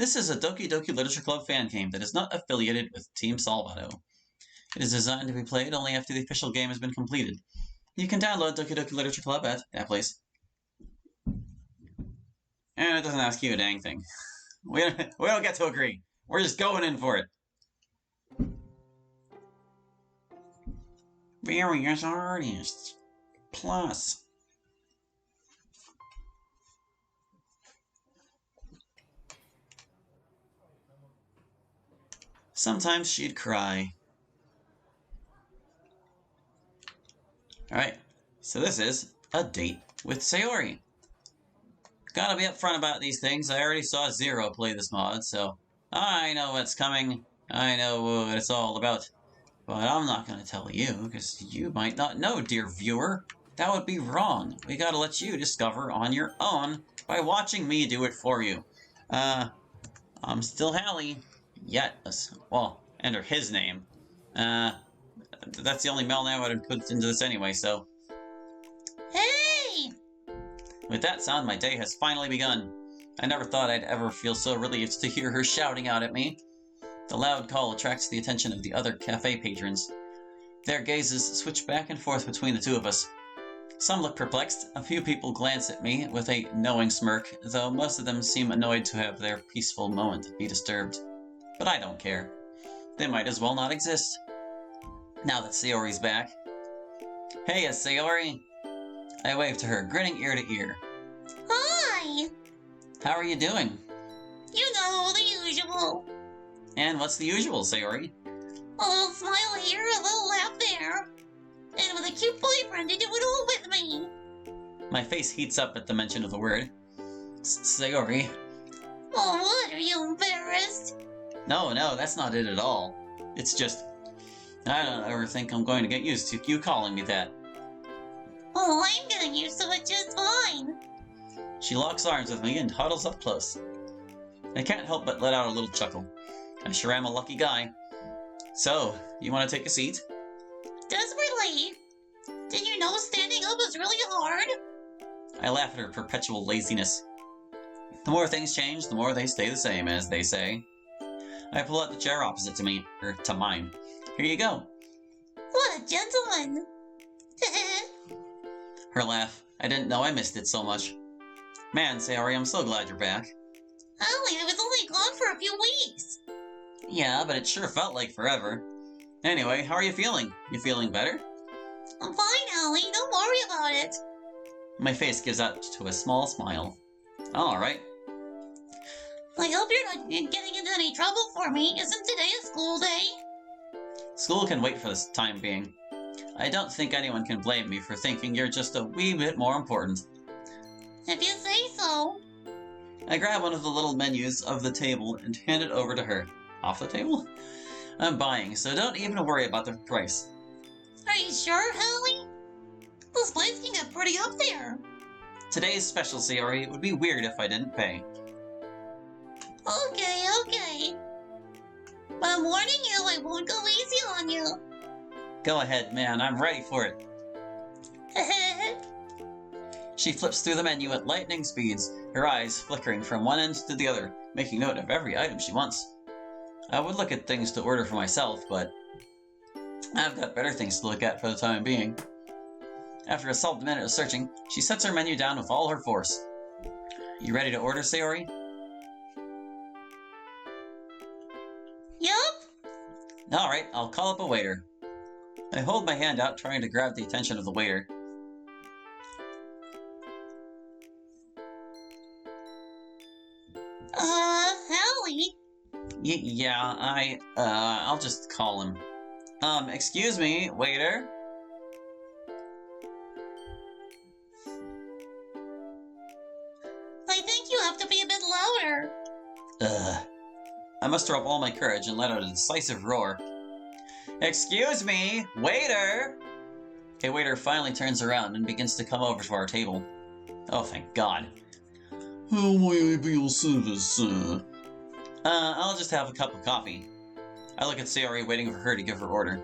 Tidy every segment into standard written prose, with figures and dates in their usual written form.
This is a Doki Doki Literature Club fan game that is not affiliated with Team Salvato. It is designed to be played only after the official game has been completed. You can download Doki Doki Literature Club at that place. And it doesn't ask you a dang thing. We don't get to agree. We're just going in for it. Various artists. Plus. Sometimes she'd cry. Alright, so this is a date with Sayori. Gotta be upfront about these things. I already saw Zero play this mod, so I know what's coming. I know what it's all about. But I'm not gonna tell you, because you might not know, dear viewer. That would be wrong. We gotta let you discover on your own by watching me do it for you. I'm still Hallie. Yet, well, enter his name. That's the only male name I would have put into this anyway, so. Hey! With that sound, my day has finally begun. I never thought I'd ever feel so relieved to hear her shouting out at me. The loud call attracts the attention of the other cafe patrons. Their gazes switch back and forth between the two of us. Some look perplexed, a few people glance at me with a knowing smirk, though most of them seem annoyed to have their peaceful moment be disturbed. But I don't care. They might as well not exist. Now that Sayori's back. Hey, it's Sayori! I wave to her, grinning ear to ear. Hi! How are you doing? You know, the usual. And what's the usual, Sayori? A little smile here, a little laugh there. And with a cute boyfriend to do it all with me. My face heats up at the mention of the word. Sayori. Oh, what? Are you embarrassed? No, that's not it at all. It's just, I don't ever think I'm going to get used to you calling me that. Oh, I'm getting used to it just fine. She locks arms with me and huddles up close. I can't help but let out a little chuckle. I sure am a lucky guy. So, you want to take a seat? Desperately. Did you know standing up is really hard? I laugh at her perpetual laziness. The more things change, the more they stay the same, as they say. I pull out the chair opposite to me, or to mine. Here you go. What a gentleman. Her laugh. I didn't know I missed it so much. Man, Sayori, I'm so glad you're back. Ollie, I was only gone for a few weeks. Yeah, but it sure felt like forever. Anyway, how are you feeling? You feeling better? I'm fine, Ollie. Don't worry about it. My face gives out to a small smile. Alright. I hope you're not getting into any trouble for me. Isn't today a school day? School can wait for this time being. I don't think anyone can blame me for thinking you're just a wee bit more important. If you say so. I grab one of the little menus of the table and hand it over to her. Off the table? I'm buying, so don't even worry about the price. Are you sure, Hallie? This place can get pretty up there. Today's special, Sayori. It would be weird if I didn't pay. Okay. But I'm warning you, I won't go easy on you. Go ahead, man. I'm ready for it. She flips through the menu at lightning speeds, her eyes flickering from one end to the other, making note of every item she wants. I would look at things to order for myself, but I've got better things to look at for the time being. After a solid minute of searching, she sets her menu down with all her force. You ready to order, Sayori? Yup. Alright, I'll call up a waiter. I hold my hand out, trying to grab the attention of the waiter. Hallie? Yeah, I'll just call him. Excuse me, waiter? I think you have to be a bit louder. I muster up all my courage and let out a decisive roar. Excuse me, waiter! A waiter finally turns around and begins to come over to our table. Oh, thank God. How may I be your service, sir? I'll just have a cup of coffee. I look at Sayori, waiting for her to give her order.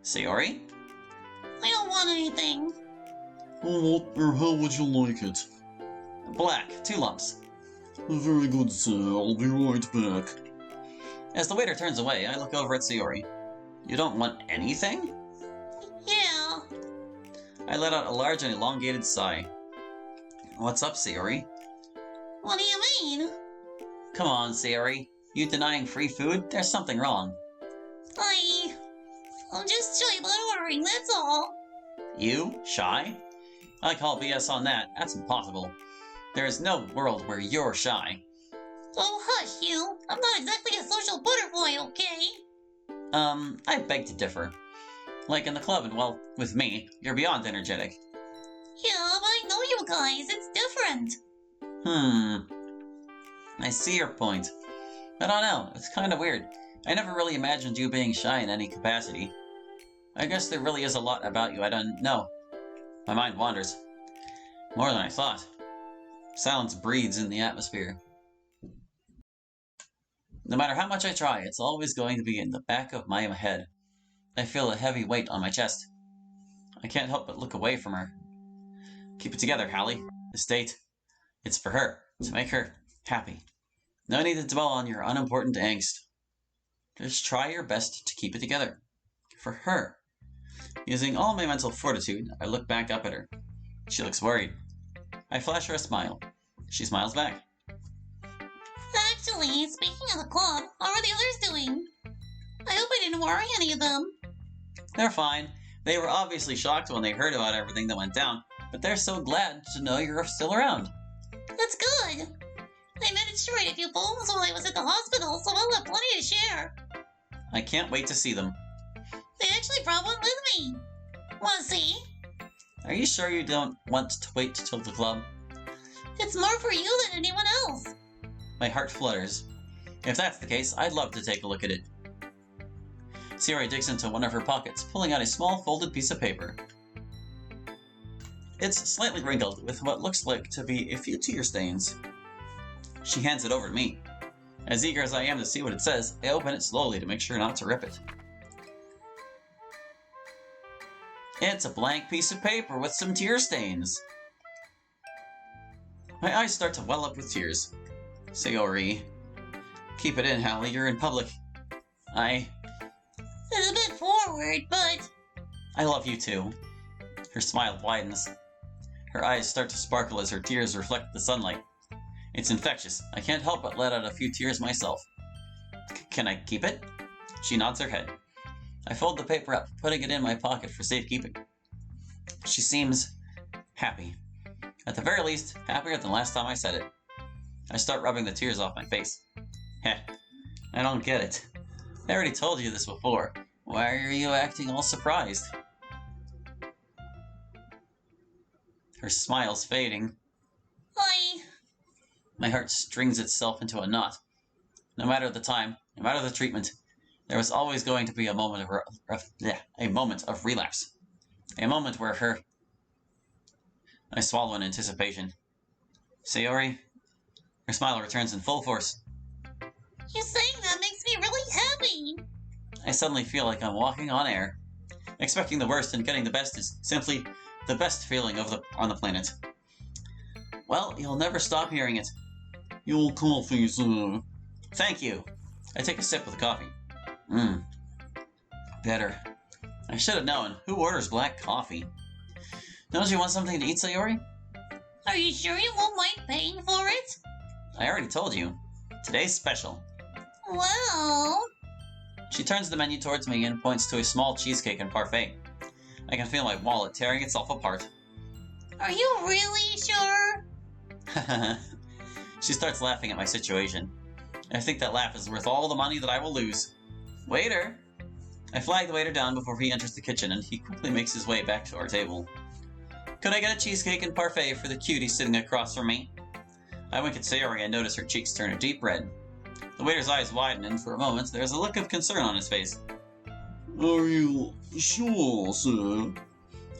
Sayori? I don't want anything. What or how would you like it? Black, 2 lumps. Very good, sir. I'll be right back. As the waiter turns away, I look over at Sayori. You don't want anything? Yeah. I let out a large and elongated sigh. What's up, Sayori? What do you mean? Come on, Sayori. You denying free food? There's something wrong. I'm just shy about ordering, that's all. You? Shy? I call BS on that. That's impossible. There is no world where you're shy. Oh, hush you. I'm not exactly a social butterfly, okay? I beg to differ. Like in the club and, well, with me, you're beyond energetic. Yeah, but I know you guys. It's different. I see your point. I don't know, it's kind of weird. I never really imagined you being shy in any capacity. I guess there really is a lot about you I don't know. My mind wanders. More than I thought. Silence breathes in the atmosphere. No matter how much I try, it's always going to be in the back of my head. I feel a heavy weight on my chest. I can't help but look away from her. Keep it together, Hallie. This date, it's for her, to make her happy. No need to dwell on your unimportant angst. Just try your best to keep it together. For her. Using all my mental fortitude, I look back up at her. She looks worried. I flash her a smile. She smiles back. Actually, speaking of the club, how are the others doing? I hope I didn't worry any of them. They're fine. They were obviously shocked when they heard about everything that went down, but they're so glad to know you're still around. That's good. I managed to write a few poems while I was at the hospital, so I'll have plenty to share. I can't wait to see them. They actually brought one with me. Wanna see? Are you sure you don't want to wait till the club? It's more for you than anyone else. My heart flutters. If that's the case, I'd love to take a look at it. Sayori digs into one of her pockets, pulling out a small folded piece of paper. It's slightly wrinkled, with what looks like to be a few tear stains. She hands it over to me. As eager as I am to see what it says, I open it slowly to make sure not to rip it. It's a blank piece of paper with some tear stains. My eyes start to well up with tears. Sayori. Keep it in, Hallie. You're in public. It's a bit forward, but... I love you too. Her smile widens. Her eyes start to sparkle as her tears reflect the sunlight. It's infectious. I can't help but let out a few tears myself. Can I keep it? She nods her head. I fold the paper up, putting it in my pocket for safekeeping. She seems happy. At the very least, happier than last time I said it. I start rubbing the tears off my face. Heh, I don't get it. I already told you this before. Why are you acting all surprised? Her smile's fading. My heart strings itself into a knot. No matter the time, no matter the treatment, there was always going to be a moment of relapse. A moment where I swallow in anticipation. Sayori? Her smile returns in full force. You saying that makes me really happy. I suddenly feel like I'm walking on air. Expecting the worst and getting the best is simply the best feeling on the planet. Well, you'll never stop hearing it. Your coffee, sir. Thank you. I take a sip of the coffee. Better. I should have known. Who orders black coffee? Don't you want something to eat, Sayori? Are you sure you won't mind paying for it? I already told you. Today's special. Well... She turns the menu towards me and points to a small cheesecake and parfait. I can feel my wallet tearing itself apart. Are you really sure? She starts laughing at my situation. I think that laugh is worth all the money that I will lose. Waiter! I flag the waiter down before he enters the kitchen, and he quickly makes his way back to our table. Could I get a cheesecake and parfait for the cutie sitting across from me? I wink at Sayori and notice her cheeks turn a deep red. The waiter's eyes widen, and for a moment there's a look of concern on his face. Are you sure, sir?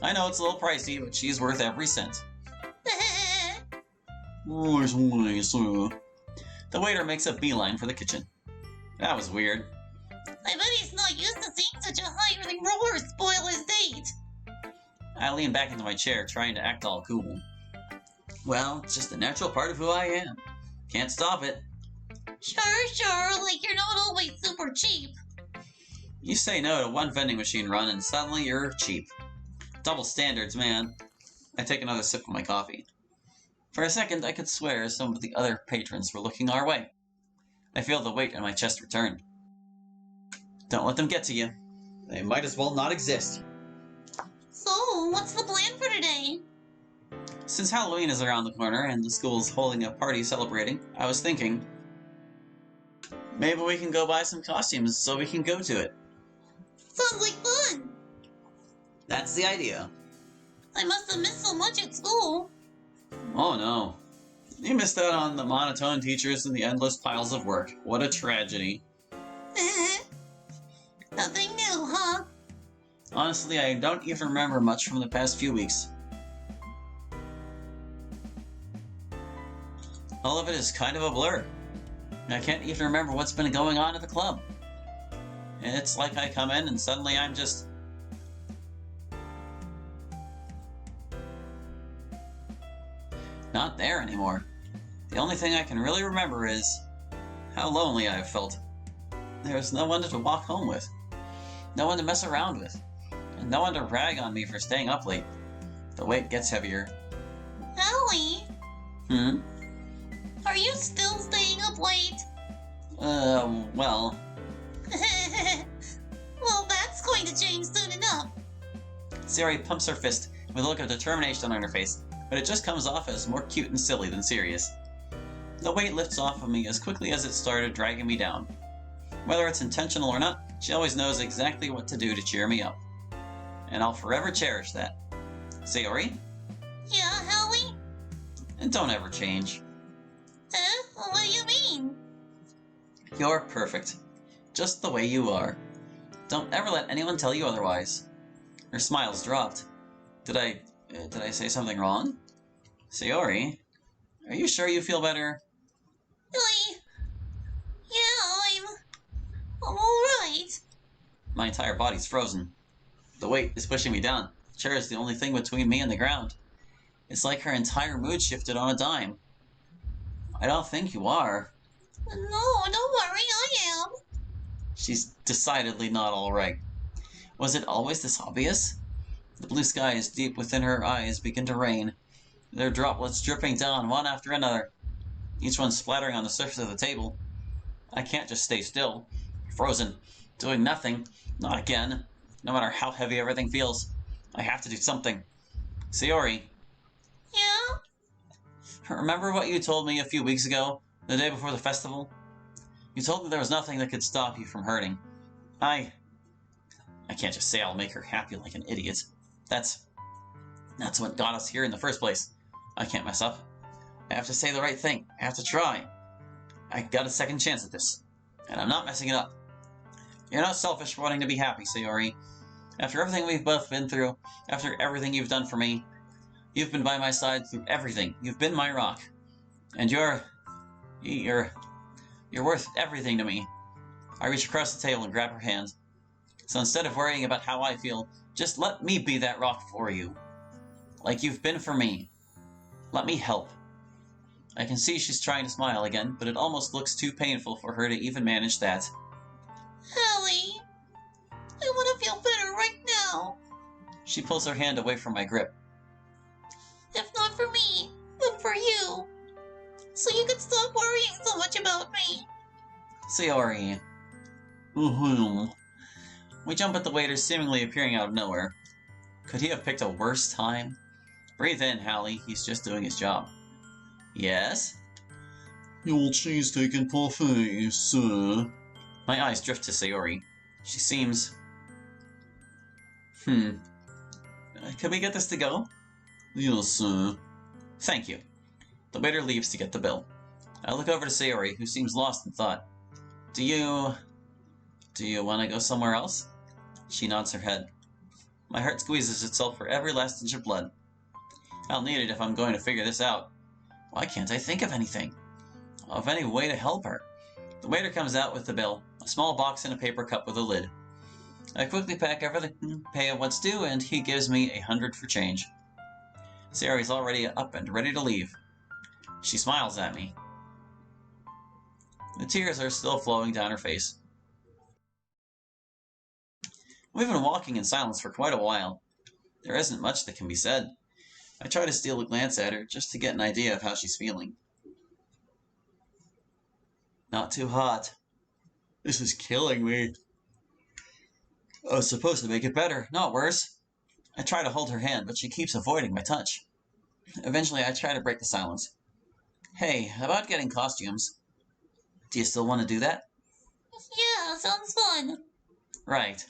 I know it's a little pricey, but she's worth every cent. Right away, sir. The waiter makes a beeline for the kitchen. That was weird. I bet he's not used to seeing such a high-earning roller spoil his date. I lean back into my chair, trying to act all cool. Well, it's just a natural part of who I am. Can't stop it. Sure, like you're not always super cheap. You say no to one vending machine run and suddenly you're cheap. Double standards, man. I take another sip of my coffee. For a second, I could swear some of the other patrons were looking our way. I feel the weight in my chest return. Don't let them get to you. They might as well not exist. So, what's the plan for today? Since Halloween is around the corner and the school's holding a party celebrating, I was thinking, maybe we can go buy some costumes so we can go to it. Sounds like fun. That's the idea. I must have missed so much at school. Oh no. You missed out on the monotone teachers and the endless piles of work. What a tragedy. Nothing new, huh? Honestly, I don't even remember much from the past few weeks. All of it is kind of a blur. I can't even remember what's been going on at the club. And it's like I come in and suddenly I'm just... not there anymore. The only thing I can really remember is how lonely I have felt. There's no one to walk home with, no one to mess around with, and no one to rag on me for staying up late. The weight gets heavier. Howie? Hmm? Are you still staying up late? Well... Well, that's going to change soon enough. Sayori pumps her fist with a look of determination on her face, but it just comes off as more cute and silly than serious. The weight lifts off of me as quickly as it started dragging me down. Whether it's intentional or not, she always knows exactly what to do to cheer me up. And I'll forever cherish that. Sayori? Yeah, Howie? And don't ever change. What do you mean? You're perfect. Just the way you are. Don't ever let anyone tell you otherwise. Her smile's dropped. Did I say something wrong? Sayori, are you sure you feel better? Really? Yeah, I'm alright. My entire body's frozen. The weight is pushing me down. The chair is the only thing between me and the ground. It's like her entire mood shifted on a dime. I don't think you are. No, don't worry, I am. She's decidedly not alright. Was it always this obvious? The blue skies deep within her eyes begin to rain, their droplets dripping down one after another, each one splattering on the surface of the table. I can't just stay still, frozen, doing nothing, not again, no matter how heavy everything feels. I have to do something. Sayori, Yeah? remember what you told me a few weeks ago, the day before the festival? You told me there was nothing that could stop you from hurting. I can't just say I'll make her happy like an idiot. That's what got us here in the first place. I can't mess up. I have to say the right thing. I have to try. I got a second chance at this, and I'm not messing it up. You're not selfish for wanting to be happy, Sayori. After everything we've both been through, after everything you've done for me, you've been by my side through everything. You've been my rock. And you're worth everything to me. I reach across the table and grab her hand. So instead of worrying about how I feel, just let me be that rock for you. Like you've been for me. Let me help. I can see she's trying to smile again, but it almost looks too painful for her to even manage that. Howie, I want to feel better right now. She pulls her hand away from my grip. If not for me, then for you. So you could stop worrying so much about me. Sayori. We jump at the waiter seemingly appearing out of nowhere. Could he have picked a worse time? Breathe in, Hallie. He's just doing his job. Yes? Your cheesesteak and parfait, sir. My eyes drift to Sayori. She seems... Can we get this to go? Yes, sir. Thank you. The waiter leaves to get the bill. I look over to Sayori, who seems lost in thought. Do you want to go somewhere else? She nods her head. My heart squeezes itself for every last inch of blood. I'll need it if I'm going to figure this out. Why can't I think of anything? Of any way to help her? The waiter comes out with the bill, a small box in a paper cup with a lid. I quickly pack everything, pay what's due, and he gives me 100 for change. Sayori's already up and ready to leave. She smiles at me. The tears are still flowing down her face. We've been walking in silence for quite a while. There isn't much that can be said. I try to steal a glance at her just to get an idea of how she's feeling. Not too hot. This is killing me. I was supposed to make it better, not worse. I try to hold her hand, but she keeps avoiding my touch. Eventually, I try to break the silence. Hey, about getting costumes. Do you still want to do that? Yeah, sounds fun. Right.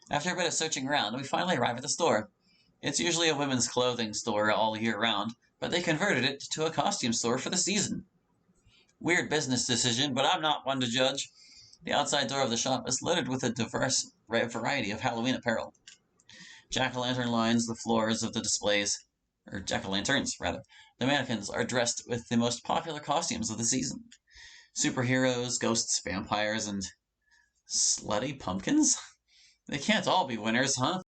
After a bit of searching around, we finally arrive at the store. It's usually a women's clothing store all year round, but they converted it to a costume store for the season. Weird business decision, but I'm not one to judge. The outside door of the shop is littered with a diverse variety of Halloween apparel. Jack-o'-lantern lines the floors of the displays, or jack-o'-lanterns, rather. The mannequins are dressed with the most popular costumes of the season. Superheroes, ghosts, vampires, and slutty pumpkins? They can't all be winners, huh?